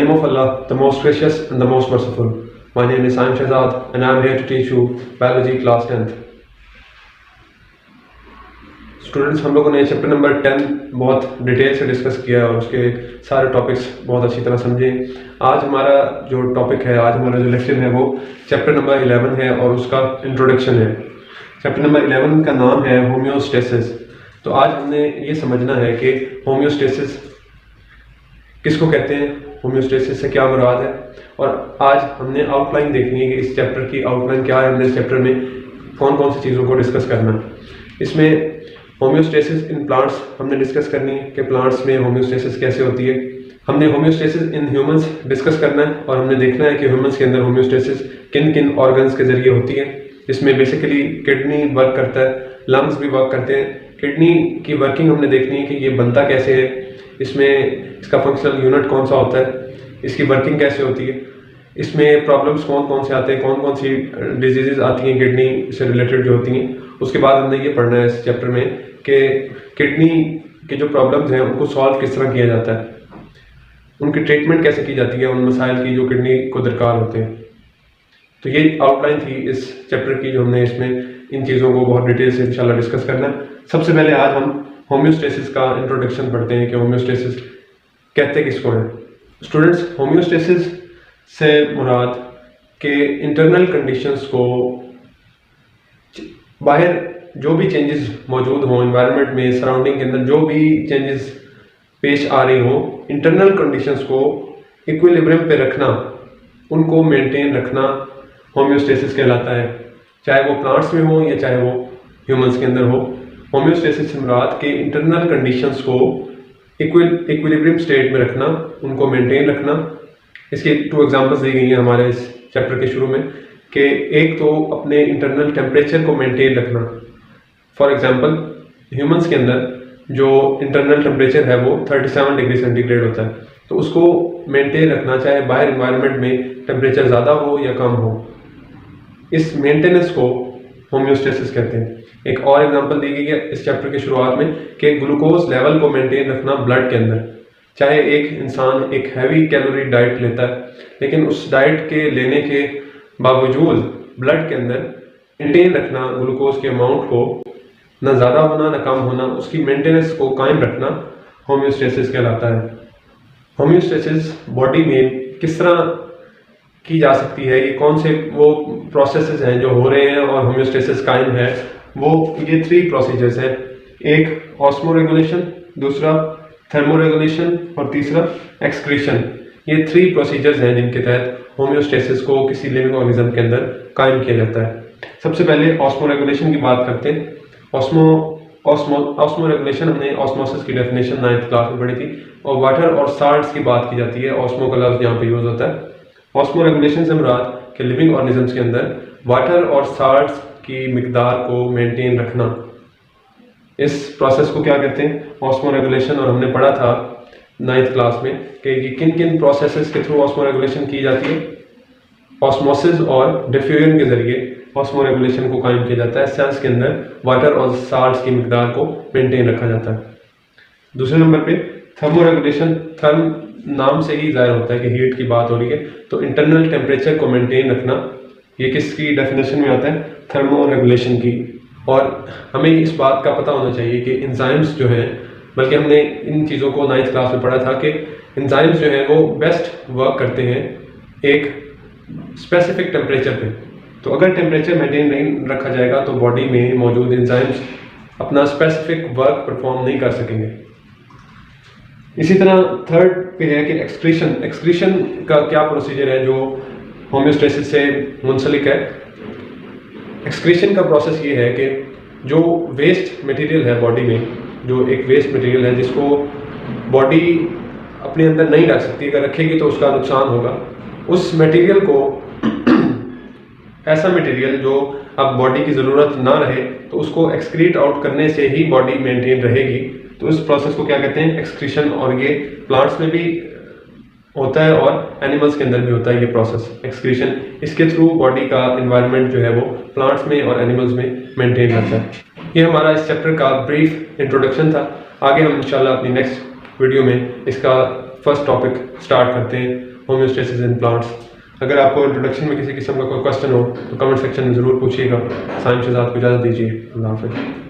name of Allah, the most gracious and the most merciful. My name is Saim Shahzad and I am here to teach you Biology class 10th. Students, हम लोगों ने chapter number 10 बहुत detail से discuss किया और उसके सारे topics बहुत अच्छी तरह समझे। आज हमारा जो टॉपिक है, आज हमारा जो लेक्चर है वो चैप्टर नंबर 11 है और उसका इंट्रोडक्शन है। चैप्टर नंबर 11 का नाम है होम्योस्टेसिस। तो आज हमने ये समझना है कि होम्योस्टेसिस किसको कहते हैं, होम्योस्टेसिस से क्या मुराद है, और आज हमने आउटलाइन देखनी है कि इस चैप्टर की आउटलाइन क्या है। हमने इस चैप्टर में कौन कौन सी चीज़ों को डिस्कस करना है। इसमें होम्योस्टेसिस इन प्लांट्स हमने डिस्कस करनी है कि प्लांट्स में होम्योस्टेसिस कैसे होती है। हमने होम्योस्टेसिस इन ह्यूमंस डिस्कस करना है और हमने देखना है कि ह्यूमंस के अंदर होम्योस्टेसिस किन किन ऑर्गन्स के जरिए होती है। इसमें बेसिकली किडनी वर्क करता है, लंग्स भी वर्क करते हैं। किडनी की वर्किंग हमने देखनी है कि ये बनता कैसे है, इसमें इसका फंक्शनल यूनिट कौन सा होता है, इसकी वर्किंग कैसे होती है, इसमें प्रॉब्लम्स कौन कौन से आते हैं, कौन कौन सी डिजीज़ आती हैं किडनी से रिलेटेड जो होती हैं। उसके बाद हमने ये पढ़ना है इस चैप्टर में कि किडनी के जो प्रॉब्लम्स हैं उनको सॉल्व किस तरह किया जाता है, उनकी ट्रीटमेंट कैसे की जाती है, उन मसाइल की जो किडनी को दरकार होते हैं। तो ये आउटलाइन थी इस चैप्टर की जो हमने इसमें इन चीज़ों को बहुत डिटेल से इंशाल्लाह डिस्कस करना है। सबसे पहले आज हम होम्योस्टेसिस का इंट्रोडक्शन पढ़ते हैं कि होम्योस्टेसिस कहते किसको हैं। स्टूडेंट्स, होम्योस्टेसिस से मुराद के इंटरनल कंडीशंस को, बाहर जो भी चेंजेस मौजूद हों एनवायरनमेंट में, सराउंडिंग के अंदर जो भी चेंजेस पेश आ रही हों, इंटरनल कंडीशंस को इक्विलिब्रियम पे रखना, उनको मेंटेन रखना होम्योस्टेसिस कहलाता है। चाहे वो प्लांट्स में हो या चाहे वो ह्यूमंस के अंदर हो। होम्योस्टेसिस से मुराद के इंटरनल कंडीशंस को इक्विलिब्रियम स्टेट में रखना, उनको मेंटेन रखना। इसकी 2 एग्जांपल्स दी गई हैं हमारे इस चैप्टर के शुरू में कि एक तो अपने इंटरनल टेम्परेचर को मेंटेन रखना। फॉर एग्जांपल ह्यूमंस के अंदर जो इंटरनल टेम्परेचर है वो 37 डिग्री सेंटीग्रेड होता है, तो उसको मेंटेन रखना, चाहे बाहर इन्वायरमेंट में टेम्परेचर ज़्यादा हो या कम हो। इस मेंटेनेंस को होम्योस्टेसिस कहते हैं। एक और एग्जांपल दी गई है इस चैप्टर की शुरुआत में कि ग्लूकोज लेवल को मेंटेन रखना ब्लड के अंदर। चाहे एक इंसान एक हैवी कैलोरी डाइट लेता है, लेकिन उस डाइट के लेने के बावजूद ब्लड के अंदर मेंटेन रखना ग्लूकोज के अमाउंट को, ना ज़्यादा होना ना कम होना, उसकी मेंटेनेंस को कायम रखना होम्योस्टेसिस कहलाता है। होम्योस्टेसिस बॉडी में किस तरह की जा सकती है, ये कौन से वो प्रोसेसेस हैं जो हो रहे हैं और होम्योस्टेसिस कायम है, वो ये 3 प्रोसीजर्स हैं। एक ऑस्मोरेगुलेशन, दूसरा थर्मोरेगुलेशन और तीसरा एक्सक्रीशन। ये 3 प्रोसीजर्स हैं जिनके तहत होम्योस्टेसिस को किसी लिविंग ऑर्गेनिज्म के अंदर कायम किया जाता है। सबसे पहले ऑस्मोरेगुलेशन की बात करते हैं। ऑस्मोरेगुलेशन हमने ऑस्मोसिस की डेफिनेशन 9th क्लास में पढ़ी थी, और वाटर और साल्ट्स की बात की जाती है। ऑस्मो का लफ्ज़ यहाँ पे यूज होता है। ऑस्मोरेगुलेशन से मुराद कि लिविंग ऑर्गेनिजम्स के अंदर वाटर और साल्ट्स की मिकदार को मेंटेन रखना, इस प्रोसेस को क्या कहते हैं, ऑस्मोरेगुलेशन। और हमने पढ़ा था 9th क्लास में कि ये किन किन प्रोसेसेस के थ्रू ऑस्मोरेगुलेशन की जाती है। ऑस्मोसिस और डिफ्यूजन के जरिए ऑस्मोरेगुलेशन को कायम किया जाता है। सेल्स के अंदर वाटर और साल्ट्स की मिकदार को मेंटेन रखा जाता है। दूसरे नंबर पे थर्मोरेगुलेशन। थर्म नाम से ही जाहिर होता है कि हीट की बात हो रही है, तो इंटरनल टेम्परेचर को मेंटेन रखना, ये किसकी डेफिनेशन में आता है, थर्मोरेगुलेशन की। और हमें इस बात का पता होना चाहिए कि एंजाइम्स जो हैं, बल्कि हमने इन चीज़ों को 9th क्लास में पढ़ा था कि एंजाइम्स जो हैं वो बेस्ट वर्क करते हैं एक स्पेसिफिक टेम्परेचर पे। तो अगर टेम्परेचर मेंटेन नहीं रखा जाएगा तो बॉडी में मौजूद एंजाइम्स अपना स्पेसिफिक वर्क परफॉर्म नहीं कर सकेंगे। इसी तरह थर्ड पे है कि एक्सक्रीशन। एक्सक्रीशन का क्या प्रोसीजर है जो होम्योस्टेसिस से मुंसलिक है। एक्सक्रीशन का प्रोसेस ये है कि जो वेस्ट मटेरियल है बॉडी में, जो एक वेस्ट मटेरियल है जिसको बॉडी अपने अंदर नहीं रख सकती, अगर रखेगी तो उसका नुकसान होगा, उस मटेरियल को ऐसा मटेरियल जो अब बॉडी की ज़रूरत ना रहे तो उसको एक्सक्रीट आउट करने से ही बॉडी मेंटेन रहेगी। तो इस प्रोसेस को क्या कहते हैं, एक्सक्रीशन। और ये प्लांट्स में भी होता है और एनिमल्स के अंदर भी होता है ये प्रोसेस एक्सक्रीशन। इसके थ्रू बॉडी का एनवायरनमेंट जो है वो प्लांट्स में और एनिमल्स में मेंटेन रहता है। ये हमारा इस चैप्टर का ब्रीफ इंट्रोडक्शन था। आगे हम इंशाल्लाह अपनी नेक्स्ट वीडियो में इसका फर्स्ट टॉपिक स्टार्ट करते हैं होम्योस्टेसिस इन प्लांट्स। अगर आपको इंट्रोडक्शन में किसी किस्म का कोई क्वेश्चन हो तो कमेंट सेक्शन में ज़रूर पूछिएगा। साइम शहजाद को इजाज़त दीजिए। अल्लाह हाफ़िज़।